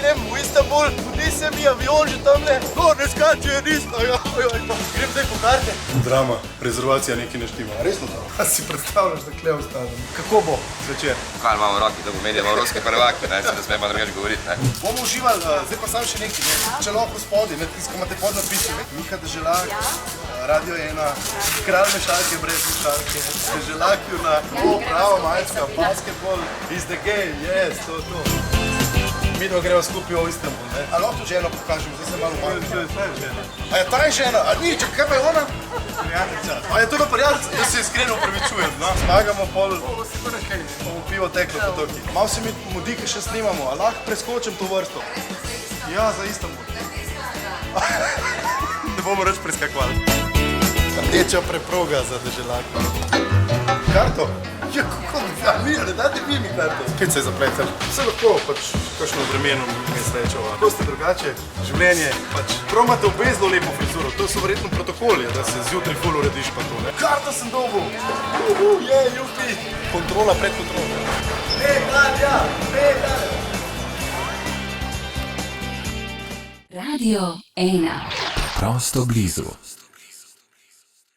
grem v Istanbul, tudi se mi avion že tamle, ne skače, grem zdaj po karte. Drama, rezervacija nekaj ne štima. Resno to? A si predstavljaš, da kle ostanem? Kako bo zvečer? Kaj imamo v roki, da bo menjamo evropske prvake, ne smemo drugače govoriti, ne? Bomo uživali, zdaj pa sam še nekaj, ne? Če lahko spodaj, ne? Tisto, ko imate pod napisi, ne? Miha Deželak, Radio 1, Kralj mešalke brez mešalke, Deželak Juna, prava majčka, basketbol, is the game, yes, to. Mi dva greva skupaj v Istanbul, ne? A lahko to ženo pokažemo, zdaj se malo malo. To je žena. A je ta je žena? A ni, čak, kaj pa je ona? Prijateljica. A je to na prijateljica? Jaz se iskreno upravičujem, no? Zmagamo pol, bomo pivo teklo po toki. Malo se mi mudi, ki še snimamo, a lahko preskočim to vrsto? Ja, za Istanbul. Ne bomo reč preskakovali. Rdeča preproga za Deželak. Karto? Ja, kako da ne date vi mi karto? Spet se je zapletel. Vse lahko, pač, kakšno vremenu mi je srečava. Kako ste drugače? Življenje, pač, prav imate obe zelo lepo frizuro. To so verjetno protokoli, da se zjutraj ful urediš pa to, ne? Karto sem dobil! Jupi! Kontrola pred kontrolo. Medalja! Radio 1. Prosto blizu.